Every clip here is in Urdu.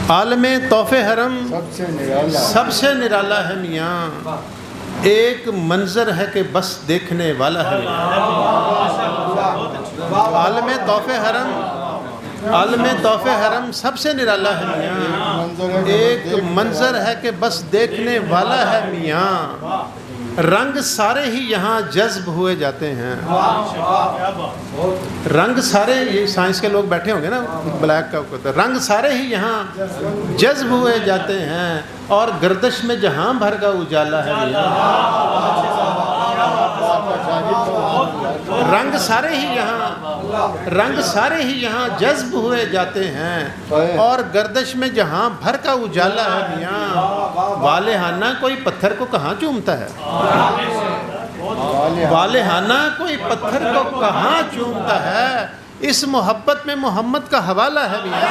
عالم تحفے حرم سب سے نرالا ہے میاں، ایک منظر ہے کہ بس دیکھنے والا ہے عالم تحفے حرم سب سے نرالا ہے میاں، ایک منظر ہے کہ بس دیکھنے والا ہے میاں، رنگ سارے ہی یہاں جذب ہوئے جاتے ہیں، رنگ سارے، یہ سائنس کے لوگ بیٹھے ہوں گے نا، بلیک کا ہوتا ہے، رنگ سارے ہی یہاں جذب ہوئے جاتے ہیں، اور گردش میں جہاں بھر کا اجالا ہے میاں، رنگ سارے ہی یہاں جذب ہوئے جاتے ہیں، اور گردش میں جہاں بھر کا اجالا ہے میاں، والہانہ کوئی پتھر کو کہاں چومتا ہے، والہانہ کوئی پتھر کو کہاں چومتا ہے، اس محبت میں محمد کا حوالہ ہے میاں،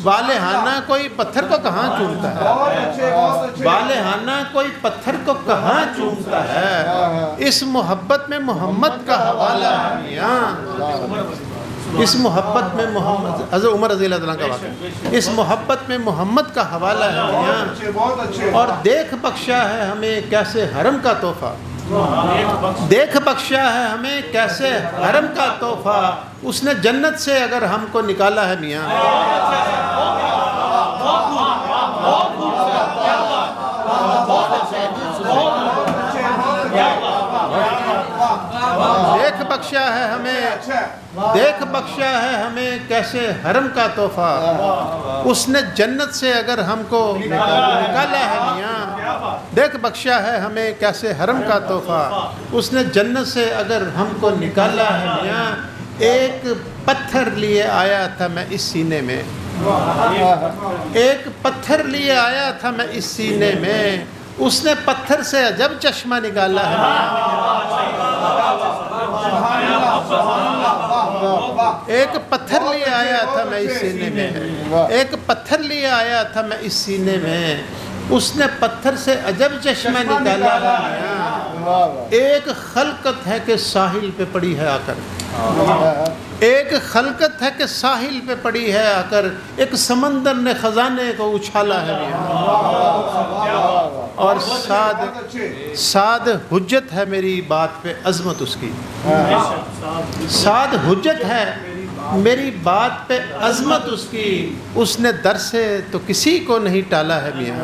والہانہ کوئی پتھر کو کہاں چومتا ہے، والہانہ کوئی پتھر کو کہاں چومتا ہے، اس محبت میں محمد کا حوالہ ہے میاں، اس محبت میں محمد، حضرت عمر رضی اللہ عنہ کا واقعہ، اس محبت میں محمد کا حوالہ ہے میاں، اور دیکھ بخشا ہے ہمیں کیسے حرم کا تحفہ، دیکھ بخشا ہے ہمیں کیسے حرم کا تحفہ، اس نے جنت سے اگر ہم کو نکالا ہے میاں، دیکھ بخشا ہے ہمیں کیسے حرم کا تحفہ، اس نے جنت سے اگر ہم کو نکالا ہے میاں، دیکھ بخشا ہے ہمیں کیسے حرم کا تحفہ، اس نے جنت سے اگر ہم کو نکالا ہے میاں، ایک پتھر لیے آیا تھا میں اس سینے میں، ایک پتھر لیے آیا تھا میں اس سینے میں، اس نے پتھر سے عجب چشمہ نکالا ہے ایک پتھر لیے آیا تھا میں اس سینے میں، ایک پتھر لیے آیا تھا میں اس سینے میں، اس نے پتھر سے عجب چشمہ نکالا ہے، ایک خلقت ہے کہ ساحل پہ پڑی ہے آ کر، ایک خلقت ہے کہ ساحل پہ پڑی ہے آ کر، ایک سمندر نے خزانے کو اچھالا ہے اور سعد حجت ہے میری بات پہ عظمت اس کی، سعد حجت ہے میری بات پہ عظمت اس کی، اس نے در سے تو کسی کو نہیں ٹالا ہے میاں،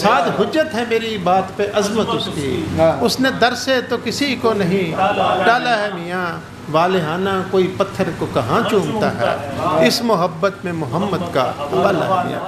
سعد حجت ہے میری بات پہ عظمت اس کی، اس نے در سے تو کسی کو نہیں ٹالا ہے میاں، والہانہ کوئی پتھر کو کہاں چومتا ہے، اس محبت میں محمد کا حوالہ ہے میاں۔